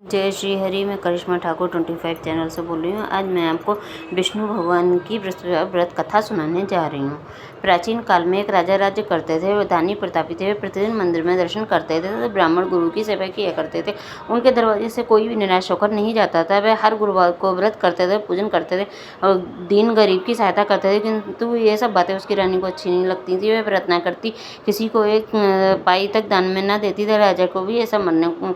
जय श्री हरि। मैं करिश्मा ठाकुर 25 चैनल से बोल रही हूँ। आज मैं आपको विष्णु भगवान की व्रत कथा सुनाने जा रही हूँ। प्राचीन काल में एक राजा राज्य करते थे। वे दानी प्रतापी थे। वे प्रतिदिन मंदिर में दर्शन करते थे तो ब्राह्मण गुरु की सेवा किया करते थे। उनके दरवाजे से कोई भी निराश होकर नहीं जाता था। वे हर गुरुवार को व्रत करते थे, पूजन करते थे और दीन गरीब की सहायता करते थे। किंतु ये सब बातें उसकी रानी को अच्छी नहीं लगती थी। वे व्रत न करती, किसी को एक पाई तक दान में न देती थी। राजा को भी ऐसा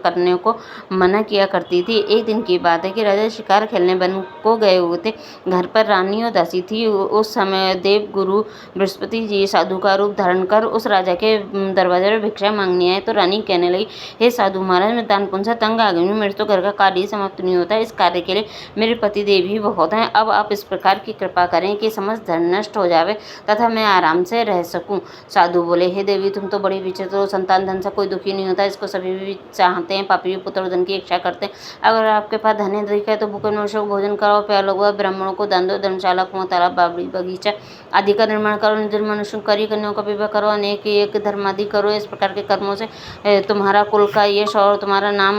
करने को मना किया करती थी। एक दिन की बात है कि राजा शिकार खेलने वन को गए हुए थे। घर पर रानी और दासी थी। उस समय देव गुरु बृहस्पति जी साधु का रूप धारण कर उस राजा के दरवाजे पर भिक्षा मांगने आए तो रानी कहने लगी, हे साधु महाराज, मैं दान पुण्य से तंग आ गई हूँ। मेरे तो घर का कार्य ही समाप्त नहीं होता। इस कार्य के लिए मेरे पति देव ही बहुत हैं। अब आप इस प्रकार की कृपा करें कि समस्त धन नष्ट हो जावे तथा मैं आराम से रह सकूं। साधु बोले, हे देवी, तुम तो बड़ी विचित्र हो। संतान धन से कोई दुखी नहीं होता, इसको सभी भी चाहते हैं। पापी पुत्र धन की इच्छा करते हैं। अगर आपके पास धन है तो भूखे मनुष्यों को भोजन कराओ, प्यालों व ब्राह्मणों को दान दो, धर्मशाला, कुआं, तालाब, बावड़ी, बगीचा आदि का निर्माण करो, निर्जन मनुष्यों करी कन्याओं का विवाह करो, अनेक एक धर्म आदि करो। इस प्रकार के कर्मों से तुम्हारा कुल का यश और तुम्हारा नाम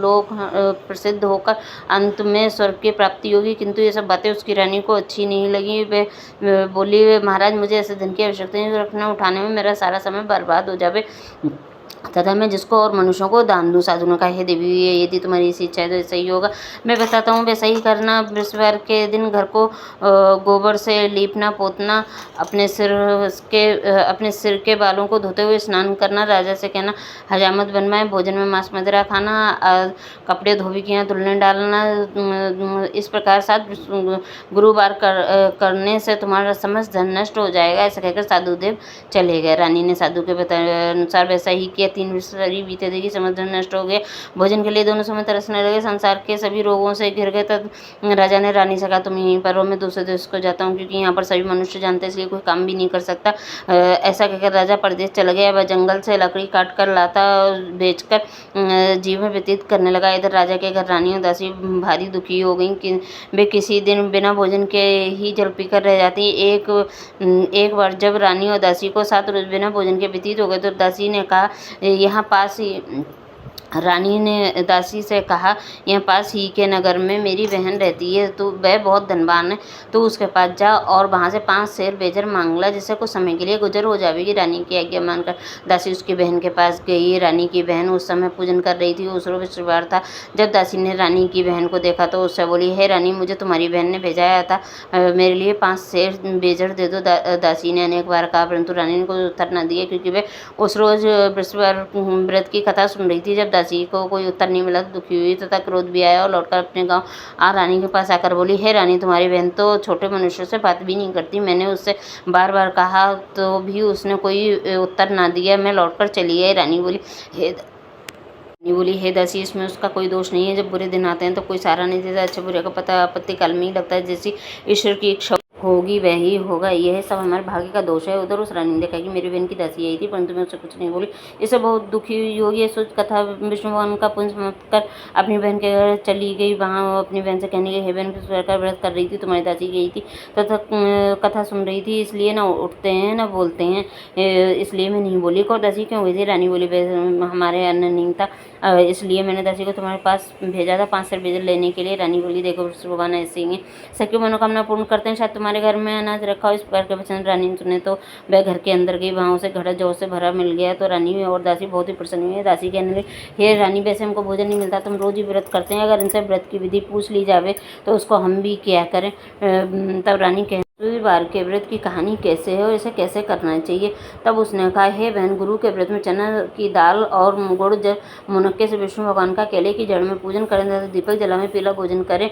लोक प्रसिद्ध होकर अंत में स्वर्ग की प्राप्ति होगी। किंतु ये सब बातें उसकी रानी को अच्छी नहीं लगी। वे बोली, महाराज, मुझे ऐसे धन की आवश्यकता नहीं, रखने उठाने में मेरा सारा समय बर्बाद हो जावे तथा मैं जिसको और मनुष्यों को दान दूँ। साधु ने कहा, हे देवी, यदि तुम्हारी इसी इच्छा है तो ऐसा ही होगा। मैं बताता हूँ, वैसा ही करना। बृहस्पतिवार के दिन घर को गोबर से लीपना पोतना, अपने सिर के बालों को धोते हुए स्नान करना, राजा से कहना हजामत बनवाए, भोजन में मांस मदिरा खाना, कपड़े धोबी के यहाँ धुलने डालना। इस प्रकार 7 गुरुवार करने से तुम्हारा समस्त धन नष्ट हो जाएगा। ऐसा कहकर साधुदेव चले गए। रानी ने साधु के बताए अनुसार वैसा ही किया। 3 वर्ष बीते देगी, समस्त धन नष्ट हो गया। भोजन के लिए दोनों समय तरसने लगे, संसार के सभी रोगों से घिर गए। तब राजा ने रानी से कहा, तुम यहीं पर रहो, मैं दूसरे देश को जाता हूँ, क्योंकि यहाँ पर सभी मनुष्य जानते हैं, इसलिए कोई काम भी नहीं कर सकता। ऐसा कहकर राजा परदेश चला गया। वह जंगल से लकड़ी काट कर लाता और बेचकर जीवन व्यतीत करने लगा। इधर राजा के घर रानी और दासी भारी दुखी हो गई कि वे किसी दिन बिना भोजन के ही जल पीकर रह जाती। एक बार जब रानी और दासी को 7 रोज बिना भोजन के व्यतीत हो गए तो दासी ने कहा, यहाँ पास ही रानी ने दासी से कहा, यहाँ पास ही के नगर में मेरी बहन रहती है, तो वह बहुत धनवान है, तो उसके पास जा और वहाँ से 5 सेर बेजर मांग ला, जिससे कुछ समय के लिए गुजर हो जाएगी। रानी की आज्ञा मानकर दासी उसकी बहन के पास गई। रानी की बहन उस समय पूजन कर रही थी। उस रोज शुक्रवार था। जब दासी ने रानी की बहन को देखा तो उससे बोली, हे रानी, मुझे तुम्हारी बहन ने भेजाया था, मेरे लिए 5 सेर बेजर दे दो। दासी ने अनेक बार कहा, परंतु रानी ने कोई उत्तर न दिया, क्योंकि वे उस रोज बृहस्पतिवार व्रत की कथा सुन रही थी। जब दासी को कोई उत्तर नहीं मिला तो दुखी हुई तथा क्रोध भी आया और लौटकर अपने गांव रानी के पास आकर बोली, हे रानी, तुम्हारी बहन तो छोटे मनुष्यों से बात भी नहीं करती। मैंने उससे बार बार कहा तो भी उसने कोई उत्तर ना दिया। मैं लौटकर चली आई। रानी बोली, हे दासी, इसमें उसका कोई दोष नहीं है। जब बुरे दिन आते हैं तो कोई सहारा नहीं देता। अच्छे बुरे का पता आपत्ति काल में ही लगता है। जैसी ईश्वर की इच्छा होगी वह ही होगा। यह सब हमारे भाग्य का दोष है। उधर उस रानी ने देखा कि मेरी बहन की दासी आई थी, परंतु मैं उससे कुछ नहीं बोली। इससे बहुत दुखी हुई होगी। ये सोच कथा विष्णु भगवान का पुण्य समाप्त कर अपनी बहन के घर चली गई। वहाँ वो अपनी बहन से कहने गई, हे बहन, का व्रत कर रही थी, तुम्हारी दासी गई थी तथा कथा सुन रही थी, इसलिए ना उठते हैं ना बोलते हैं, इसलिए मैं नहीं बोली। और दासी क्यों गई थी? रानी बोली, हमारे अन्न नहीं था, इसलिए मैंने दासी को तुम्हारे पास भेजा था 5 सेर बेजर लेने के लिए। रानी बोली, देखो भगवान ऐसे ही सबकी मनोकामना पूर्ण करते हैं, शायद तुम्हारे घर में अनाज रखा हो। इस प्रकार के वचन रानी ने सुने तो वह घर के अंदर गई। वहाँ उसे घड़ा जौ से भरा मिल गया। तो रानी और दासी बहुत ही प्रसन्न हुई। दासी कहने लगी, हे रानी, वैसे हमको भोजन नहीं मिलता, तुम रोज ही व्रत करते हैं, अगर इनसे व्रत की विधि पूछ ली जावे तो उसको हम भी क्या करें। तब रानी कह, रविवार के व्रत की कहानी कैसे है और इसे कैसे करना चाहिए? तब उसने कहा, हे बहन, गुरु के व्रत में चना की दाल और गुड़ मुनक्के से विष्णु भगवान का केले की जड़ में पूजन करें तथा दीपक जला में पीला भोजन करें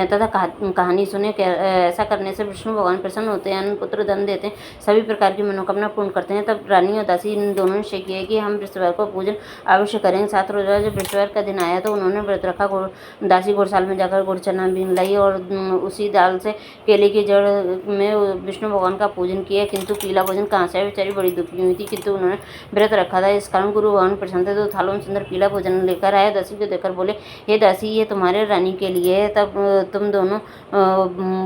तथा कहानी सुने। ऐसा करने से विष्णु भगवान प्रसन्न होते हैं, अन्न पुत्र धन देते हैं, सभी प्रकार की मनोकामना पूर्ण करते हैं। तब रानी और दासी इन दोनों ने निश्चय किया कि हम बृहस्पतिवार को पूजन अवश्य करेंगे। 7 रोज जब बृहस्पतिवार का दिन आया तो उन्होंने व्रत रखा। दासी घुड़साल में जाकर गुड़ चना बीन लाई और उसी दाल से केले की जड़ में विष्णु भगवान का पूजन किया। किंतु पीला भोजन कहाँ से? बेचारी बड़ी दुखी हुई थी, किंतु उन्होंने व्रत रखा था। इस कारण गुरु भगवान प्रसन्न थे तो थालों में सुंदर पीला भोजन लेकर आए। दासी को देखकर बोले, हे दासी, ये तुम्हारे रानी के लिए है, तब तुम दोनों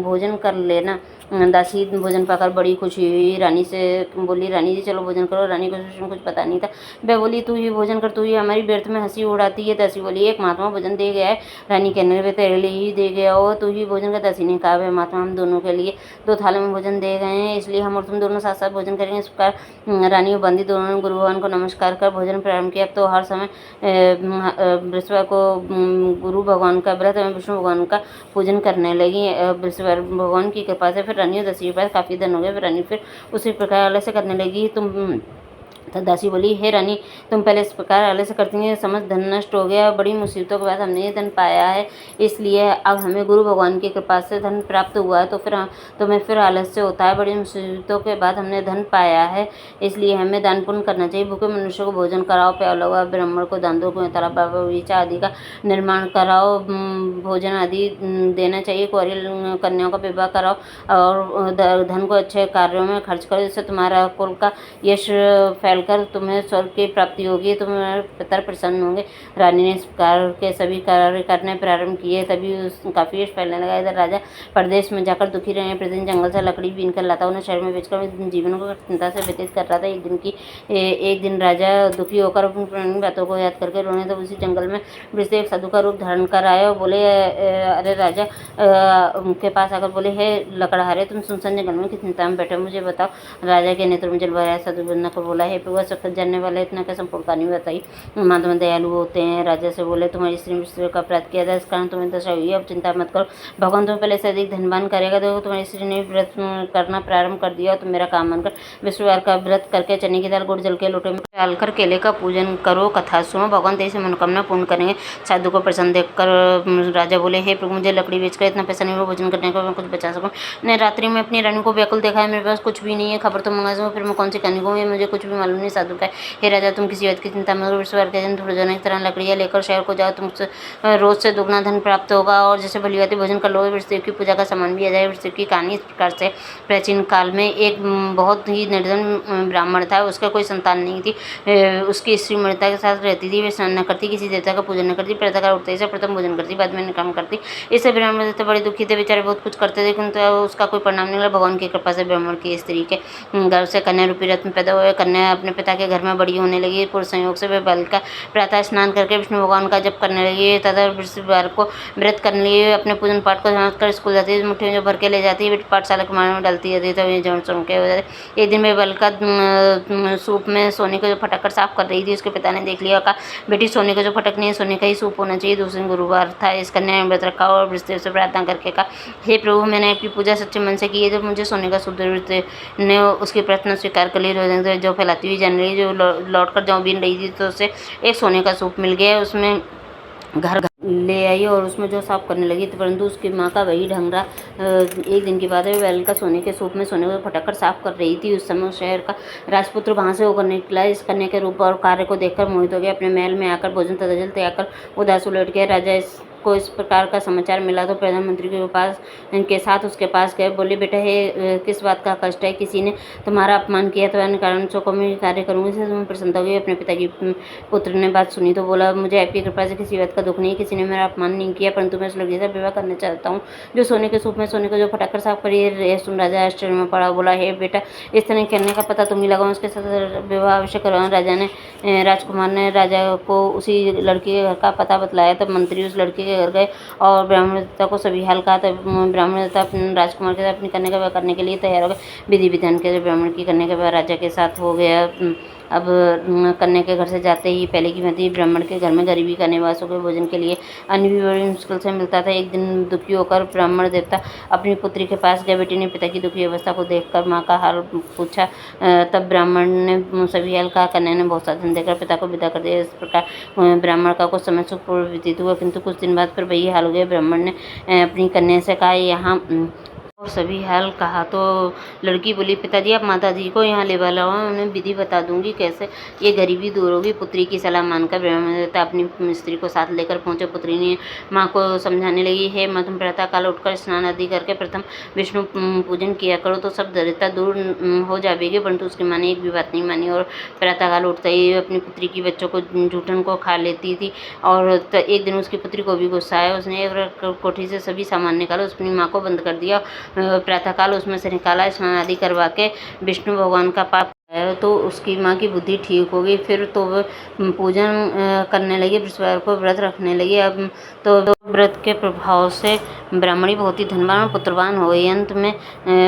भोजन कर लेना। दासी भोजन पाकर बड़ी खुशी हुई। रानी से बोली, रानी जी चलो भोजन करो। रानी को इसमें कुछ पता नहीं था। वह बोली, तू ही भोजन कर, तू ही हमारी व्यर्थ में हंसी उड़ाती है। दासी बोली, एक महात्मा भोजन दे गया है। रानी कहने लगे, तेरे लिए ही दे गया हो, तू ही भोजन कर। दासी ने कहा, वह महात्मा हम दोनों के लिए 2 थालों में भोजन दे गए हैं, इसलिए हम और तुम दोनों साथ साथ भोजन करेंगे। इस प्रकार रानी और बंदी दोनों ने गुरु भगवान को नमस्कार कर भोजन प्रारंभ किया। अब तो हर समय बृहस्पति को गुरु भगवान का व्रत एवं विष्णु भगवान का पूजन करने लगी। बृहस्पति भगवान की कृपा से फिर रानी और दासी के पास काफ़ी धन हो गया। फिर रानी फिर उसी प्रकार अलग से करने लगी। तो दासी बोली, हे रानी, तुम पहले इस प्रकार आलस्य से करती हैं, समझ धन नष्ट हो गया। बड़ी मुसीबतों के बाद हमने ये धन पाया है, इसलिए अब हमें गुरु भगवान की कृपा से धन प्राप्त हुआ है, तो फिर तुम्हें फिर आलस्य होता है। बड़ी मुसीबतों के बाद हमने धन पाया है, इसलिए हमें दान पुण्य करना चाहिए। भूखे मनुष्य को भोजन कराओ, प्याला हुआ ब्राह्मण को दान दो, तालाब बगीचा आदि का निर्माण कराओ, भोजन आदि देना चाहिए। कुंवारी कन्याओं का विवाह कराओ और धन को अच्छे कार्यों में खर्च करो, जिससे तुम्हारा कुल का यश फैलकर तुम्हें स्वर्ग की प्राप्ति होगी, तुम्हारे पितर प्रसन्न होंगे। रानी ने इस प्रकार के सभी कार्य करने प्रारंभ किए, तभी काफ़ी यश फैलने लगा। इधर राजा प्रदेश में जाकर दुखी रहे। प्रतिदिन जंगल से लकड़ी बीन कर लाता, उन्हें शहर में बेचकर जीवन को चिंता से व्यतीत कर रहा था। एक दिन राजा दुखी होकर अपनी पुरानी बातों को याद करके रोने, तो उसी जंगल में वृक्ष एक साधु का रूप धारण कर आए और बोले, अरे राजा उनके पास आकर बोले, हे लकड़हारे, तुम सुनसान जंगल में किस चिंता में बैठे हो, मुझे बताओ। राजा के नेत्र में जल भरा। साधु बनना को बोला, हे प्रभु, सब जानने वाला इतना क्या संपूर्ण कहानी बताई। महात्मा दयालु होते हैं। राजा से बोले, तुम्हारी स्त्री विष्णु का अपराध किया था, इस कारण तुम्हें दशा हुई है, अब चिंता मत करो, भगवान तुम्हें पहले से अधिक धनवान करेगा। देखो तुम्हारी स्त्री ने व्रत करना प्रारंभ कर दिया, तुम मेरा काम मानकर विष्णुवार का व्रत करके चने की दाल गुड़ जल के लोटे में डालकर केले का पूजन करो, कथा सुनो, भगवान तेरी से मनोकामना पूर्ण करेंगे। साधु को प्रसन्न देखकर राजा बोले, हे प्रभु, मुझे लकड़ी बेचकर इतना पैसा नहीं हुआ भोजन करने को, मैं कुछ बचा सकूँ। ने रात्रि में अपनी रानी को व्याकुल देखा है, मेरे पास कुछ भी नहीं है, खबर तो मंगा सकूँ, फिर मैं कौन सी कहानी कहूँ, ये मुझे कुछ भी मालूम नहीं। साधु का, हे राजा, तुम किसी बात की चिंता मत करो, विश्वार के दिन रोजाना एक तरह लकड़ियाँ लेकर शहर को जाओ, तुमसे रोज से दुगना धन प्राप्त होगा, और जैसे भली भांति भोजन कर लोगे, वृषदेव की पूजा का सामान भी आ जाए। वृषदेव की कहानी इस प्रकार से, प्राचीन काल में एक बहुत ही निर्धन ब्राह्मण था, उसका कोई संतान नहीं थी। उसकी स्त्री मृता के साथ रहती थी, वे स्नान न करती, किसी देवता का पूजन न करती, प्रातःकाल उठते से प्रथम भोजन करती, बाद में काम करती। इससे ब्राह्मण देवता बड़े दुखी थे, बेचारे बहुत कुछ करते थे, किंतु उसका कोई परिणाम नहीं मिला। भगवान की कृपा से ब्राह्मण की स्त्री के गर्भ से कन्या रूपी रत्न पैदा हुए। कन्या अपने पिता के घर में बड़ी होने लगी। पूर्ण संयोग से वे बाल का प्रातः स्नान करके विष्णु भगवान का जप करने लगी तथा वृषवार को व्रत करने लिए अपने पूजन पाठ को समाप्त कर स्कूल जाती है। मुट्ठी में जो भर के ले जाती है, पाठशाला के मार्ग में डालती जाती है, तो ये जौन सुन के हो जाते। एक दिन वे बल का सूप में सोने को जो फटक कर साफ कर रही थी, उसके पिता ने देख लिया, कहा, बेटी सोने को जो फटकनी है, सोने का ही सूप होना चाहिए। दूसरे दिन गुरुवार था, इस कन्या ने व्रत रखा और वृषदेव से प्रार्थना करके कहा, हे प्रभु, मैंने आपकी पूजा सच्चे मन से की है, जब मुझे सोने का सूप ने उसकी प्रार्थना स्वीकार कर ली। जो फैलाती हुई जान रही, जो लौट कर जौ बीन रही थी, तो उसे एक सोने का सूप मिल गया। उसमें घर ले आई और उसमें जो साफ करने लगी, तो परंतु उसकी माँ का वही ढंग रहा। एक दिन की बात है, बैल का सोने के सूप में सोने को फटक कर साफ कर रही थी। उस समय उस शहर का राजपुत्र वहाँ से होकर निकला। इस कन्या के रूप और कार्य को देखकर मोहित हो गया। अपने महल में आकर भोजन तथा जल त्याग कर उदास उलट गया। राजा को इस प्रकार का समाचार मिला तो प्रधानमंत्री के पास के साथ उसके पास गए। बोले, बेटा, हे किस बात का कष्ट है? किसी ने तुम्हारा अपमान किया, तो अन्य कारण से मैं कार्य करूँगी, इससे तुम्हें प्रसन्नता होगी। अपने पिता की पुत्र ने बात सुनी तो बोला, मुझे आपकी कृपा से किसी बात का दुख नहीं, किसी ने मेरा अपमान नहीं किया, परंतु मैं उस लड़की से विवाह करना चाहता हूँ जो सोने के सूप में सोने को जो फटाकर साफ करी। सुन राजा आश्चर्य में पड़ा। बोला, हे बेटा, इस तरह करने का पता तुम ही लगाओ, उसके साथ विवाह अवश्य करो। राजकुमार ने राजा को उसी लड़की के घर का पता बतलाया। तब मंत्री उस लड़की घर गए और ब्राह्मण देवता को सभी हाल कहा। तब ब्राह्मण देवता अपने राजकुमार के साथ अपनी कन्या का विवाह करने के लिए तैयार हो गए। विधि विधान के ब्राह्मण की कन्या का विवाह राजा के साथ हो गया। अब कन्या के घर से जाते ही पहले की भांति ब्राह्मण के घर में गरीबी का निवास हो गया। भोजन के लिए अन्न भी बड़ी मुश्किल से मिलता था। एक दिन दुखी होकर ब्राह्मण देवता अपनी पुत्री के पास गए। बेटी ने पिता की दुखी अवस्था को देखकर माँ का हाल पूछा। तब ब्राह्मण ने सभी हाल कहा। कन्या ने बहुत सा धन देकर पिता को विदा कर दिया। इस प्रकार ब्राह्मण का कुछ समय सुखपूर्वक व्यतीत हुआ, किंतु कुछ दिन बाद फिर वही हाल हो गया। ब्राह्मण ने अपनी कन्या से कहा, यहाँ और सभी हाल कहा तो लड़की बोली, पिताजी, आप माताजी को यहाँ ले वाला हो, उन्हें विधि बता दूंगी कैसे ये गरीबी दूर होगी। पुत्री की सलाह मानकर ब्राह्मण देवता अपनी स्त्री को साथ लेकर पहुँचे। पुत्री ने माँ को समझाने लगी, हे माँ, तुम प्रातःकाल उठकर स्नान आदि करके प्रथम विष्णु पूजन किया करो तो सब दरिद्रता दूर हो जाएगी। परंतु उसकी माँ ने एक भी बात नहीं मानी और प्रातःकाल उठते ही अपनी पुत्री की बच्चों को जूठन को खा लेती थी। और एक दिन उसकी पुत्री को भी गुस्सा आया। उसने एक कोठी से सभी सामान निकाला, उसकी माँ को बंद कर दिया प्रातःकाल उसमें से निकाला, स्नान आदि करवा के विष्णु भगवान का पाठ है तो उसकी माँ की बुद्धि ठीक हो गई। फिर तो वो पूजन करने लगी, बृहस्पतिवार को व्रत रखने लगी। अब तो व्रत के प्रभाव से ब्राह्मणी बहुत ही धनवान और पुत्रवान हो गई। अंत में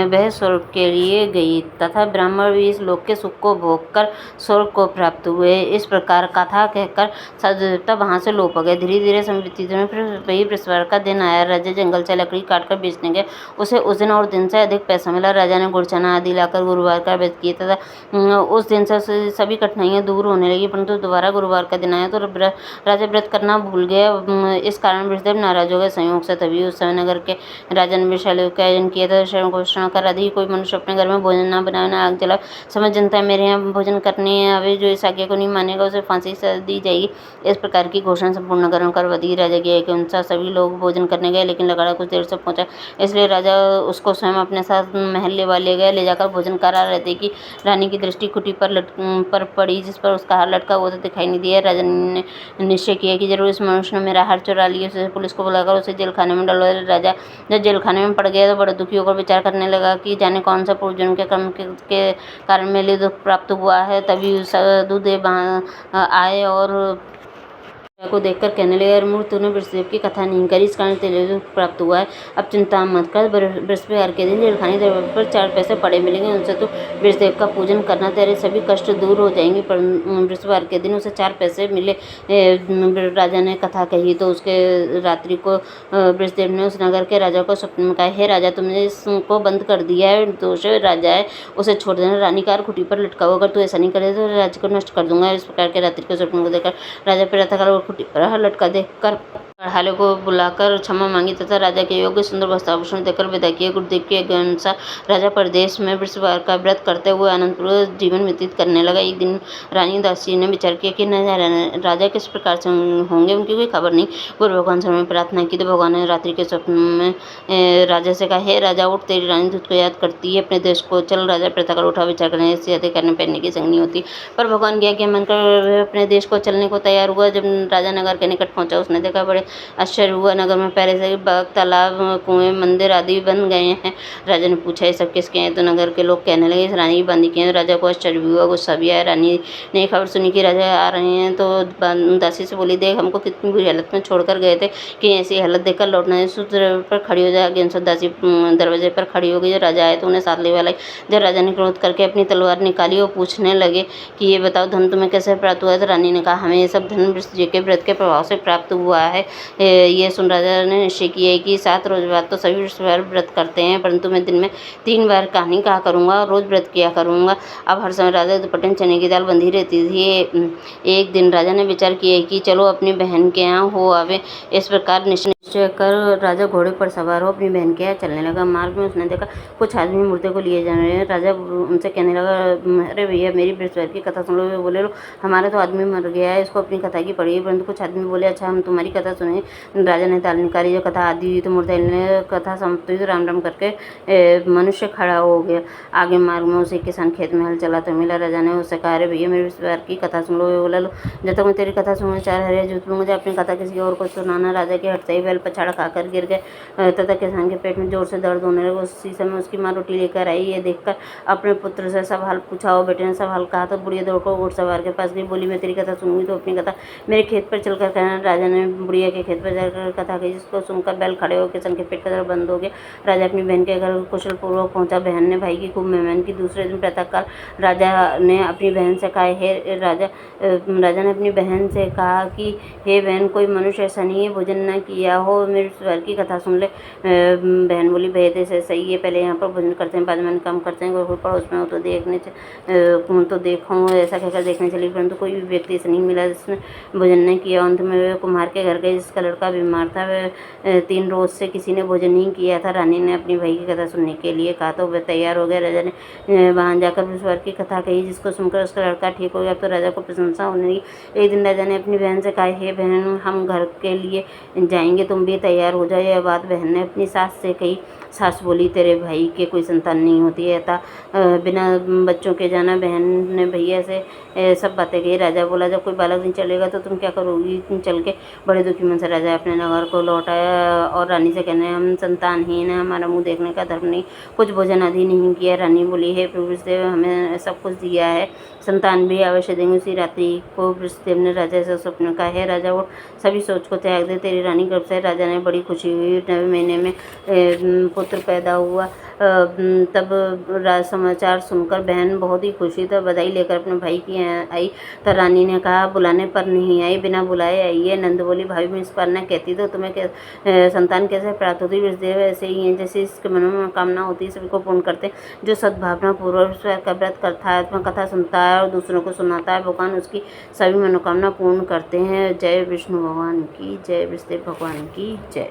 वह स्वर्ग के लिए गई तथा ब्राह्मण भी इस लोक के सुख को भोग कर स्वर्ग को प्राप्त हुए। इस प्रकार कथा कहकर देवता वहाँ से लोप गए। धीरे धीरे समय बीतते दिनों फिर वही बृहस्पतिवार का दिन आया। राजा जंगल से लकड़ी काटकर बेचने गए। उसे उस दिन और दिन से अधिक पैसा मिला। राजा ने गुड़ चना आदि लाकर गुरुवार का व्रत किया तथा उस दिन से सभी कठिनाइयाँ दूर होने लगी। परंतु दोबारा गुरुवार का दिन आया तो राजा व्रत करना भूल गया। इस कारण बृहस्पति नाराज हो गए। संयोग से तभी उस समय नगर के राजा ने विषालु का आयोजन किया था। शरण घोषणा कर आदि कोई मनुष्य अपने घर में भोजन न बनाए न आग जलाए। समझ जनता मेरे यहाँ भोजन करने आवे, जो इस आज्ञा को नहीं मानेगा उसे फांसी दी जाएगी। इस प्रकार की घोषणा संपूर्ण नगर में कर दी। राजा के अनुसार सभी लोग भोजन करने गए, लेकिन लकड़ा कुछ देर से पहुंचा, इसलिए राजा उसको स्वयं अपने साथ महल ले गए। ले जाकर भोजन करा रहे थे कि रानी की दृष्टि खुटी पर पड़ी, जिस पर उसका हार लटका हुआ तो दिखाई नहीं दिया। राजा ने निश्चय किया कि जरूर इस मनुष्य ने मेरा हार चुरा लिया। उसे पुलिस को बुलाकर उसे जेल खाने में डलवाया। राजा जब जेल खाने में पड़ गया तो बड़ा दुखी होकर विचार करने लगा कि जाने कौन सा पूर्वजन्म के कर्म के कारण मेरे दुख प्राप्त हुआ है। तभी साधुदेव आए और को देखकर कहने लगे, अरे मूर्ख, तूने वृषदेव की कथा नहीं करी, इस कारण तेरे दुख प्राप्त हुआ है। अब चिंता मत कर, बृहस्पतिवार के दिन जेलखाने दरबार पर 4 पैसे पड़े मिलेंगे, उनसे तू वृषदेव का पूजन करना, तेरे सभी कष्ट दूर हो जाएंगे। पर बृहस्पतिवार के दिन उसे 4 पैसे मिले। राजा ने कथा कही तो उसके रात्रि को वृषदेव ने उस नगर के राजा को स्वप्न में कहा, हे राजा, तुमने इसको बंद कर दिया है, दोष राजा है, उसे छोड़ देना। रानी कार खुटी पर लटका होगा, तू ऐसा नहीं करे तो राज्य को नष्ट कर दूंगा। इस प्रकार के रात्रि को स्वप्न को देखकर राजा प्रातःकाल खुटी पर लटका देखकर पढ़ाले को बुलाकर क्षमा मांगी तथा राजा के योग्य सुंदर वस्त्राभूषण देकर विदा किया। गुरुदेव के अनुसार राजा प्रदेश में बृहस्पतिवार का व्रत करते हुए आनंदपूर्वक जीवन व्यतीत करने लगा। एक दिन रानी दासी ने विचार किया कि न राजा किस प्रकार से होंगे, उनकी कोई खबर नहीं। गुरु भगवान से उन्होंने प्रार्थना की तो भगवान ने रात्रि के स्वप्न में राजा से कहा, हे राजा, उठ, तेरी रानी तुझ को याद करती है, अपने देश को चल। राजा प्रातःकाल उठा। विचार करने से अधिक करने पहनने की संग नहीं होती, पर भगवान की आज्ञा मानकर अपने देश को चलने को तैयार हुआ। जब राजा नगर के निकट पहुंचा, उसने देखा बड़े आश्चर्य हुआ। नगर में पहले से बाग, तालाब, कुएं, मंदिर आदि बन गए हैं। राजा ने पूछा, ये सब किसके हैं? तो नगर के लोग कहने लगे, इस रानी की बंदी के हैं। राजा को आश्चर्य भी हुआ, गुस्सा भी आया। रानी ने खबर सुनी कि राजा आ रहे हैं तो दासी से बोली, देख, हमको कितनी बुरी हालत में छोड़कर गए थे कि ऐसी हालत देखकर लौटना है। सूत्र पर खड़ी हो जाए। दासी दरवाजे पर खड़ी हो गई। जब राजा आए तो उन्हें साथ ले वाला। जब राजा ने क्रोध करके अपनी तलवार निकाली और पूछने लगे कि ये बताओ, धन तुम्हें कैसे प्राप्त हुआ? तो रानी ने कहा, हमें ये सब धन जी के व्रत के प्रभाव से प्राप्त हुआ है। ये सुन राजा ने निश्चय किया कि 7 रोज बाद तो सभी बृहस्पतिवार व्रत करते हैं, परंतु मैं दिन में 3 बार कहानी कहा करूँगा और रोज व्रत किया करूँगा। अब हर समय राजा दुपट्टे में चने की दाल बंधी रहती थी। एक दिन राजा ने विचार किया कि चलो अपनी बहन के यहाँ हो आवे। इस प्रकार निश्चय कर राजा घोड़े पर सवार हो अपनी बहन के यहाँ चलने लगा। मार्ग में उसने देखा कुछ आदमी मूर्ति को लिए जा रहे हैं। राजा उनसे कहने लगा, अरे भैया, मेरी बृहस्पतिवार की कथा सुन लो। वे बोले, लो, हमारा तो आदमी मर गया है, इसको अपनी कथा की पड़ी है। परंतु कुछ आदमी बोले, अच्छा, हम तुम्हारी कथा सुने। राजा ने ताल निकाली। जो कथा आदि हुई तो मूर्ति ने कथा समाप्त हुई तो राम राम करके मनुष्य खड़ा हो गया। आगे मार्ग में उसे किसान खेत में हल चला तो मिला। राजा ने उससे कहा, अरे भैया, मेरी बृहस्पतिवार की कथा सुन लो। वे बोला, लो, जब तक मैं तेरी कथा सुनना चाह रहे झूठ में मुझे अपनी कथा किसी और को सुनाना। राजा के हटते ही बैल पछाड़ा खाकर गिर गए तथा किसान के पेट में जोर से दर्द होने लगा। उसी समय उसकी माँ रोटी लेकर आई। ये देखकर अपने पुत्र से सब हाल पूछा। और बेटे ने सब हाल कहा तो बुढ़िया दौड़कर घुड़सवार के पास गई। बोली, मैं तेरी कथा सुनूंगी तो अपनी कथा मेरे खेत पर चलकर कहना। राजा ने बुढ़िया के खेत पर जाकर कथा कही, जिसको सुनकर बैल खड़े हो किसान के पेट का दर्द बंद हो गया। राजा अपनी बहन के घर कुशल पूर्वक पहुंचा। बहन ने भाई की खूब मेहमान की। दूसरे दिन प्रातःकाल राजा ने अपनी बहन से कहा, राजा ने अपनी बहन से कहा कि हे बहन, कोई मनुष्य ऐसा नहीं है भोजन न किया हो, मेरे स्वर की कथा सुन ले। बहन बोली, भेद से सही है, पहले यहाँ पर भोजन करते हैं, बाद में काम करते हैं। कोई पड़ोस में हो तो देखो। ऐसा कहकर देखने चली, परंतु कोई भी व्यक्ति ऐसा नहीं मिला जिसने भोजन नहीं किया। अंत में वे कुम्हार के घर गए, जिसका लड़का बीमार था। वह 3 रोज से किसी ने भोजन नहीं किया था। रानी ने अपनी भाई की कथा सुनने के लिए कहा तो वह तैयार हो गया। राजा ने वहाँ जाकर बृहस्पतिवार की कथा कही, जिसको सुनकर उसका लड़का ठीक हो गया। तो राजा को प्रशंसा होने लगी। एक दिन राजा ने अपनी बहन से कहा, हे बहन, हम घर के लिए जाएंगे, तुम भी तैयार हो जाओ। यह बात बहन ने अपनी सास से कही। सास बोली, तेरे भाई के कोई संतान नहीं होती है, बिना बच्चों के जाना। बहन ने भैया से सब बातें कही। राजा बोला, जब कोई बालक नहीं चलेगा तो तुम क्या करोगी? तुम चल के बड़े दुखी मन से राजा अपने नगर को लौटाया और रानी से कहने, हम संतानहीन हैं, हमारा मुँह देखने का धर्म नहीं, कुछ भोजन आदि नहीं किया। रानी बोली, हे प्रभु वृषदेव, हमें सब कुछ दिया है, संतान भी अवश्य देंगे। उसी रात्रि को वृषदेव ने राजा से स्वप्न कहा, है राजा, वो सभी सोच को त्याग दे, तेरी रानी गर्भ से। राजा ने बड़ी खुशी हुई, 9वें महीने में पुत्र पैदा हुआ। तब समाचार सुनकर बहन बहुत ही खुशी था, बधाई लेकर अपने भाई की आई। तो रानी ने कहा, बुलाने पर नहीं आई, बिना बुलाए आई है। नंद बोली, भाभी मैं इस पर न कहती तो तुम्हें संतान कैसे प्राप्त होती। वृषदेव ऐसे ही हैं, जैसे इसके मन में कामना होती है सभी को पूर्ण करते हैं। जो सद्भावना पूर्वक का व्रत करता है, आत्मकथा सुनता है और दूसरों को सुनाता है, भगवान उसकी सभी मनोकामना पूर्ण करते हैं। जय विष्णु भगवान की जय, वृषदेव भगवान की जय।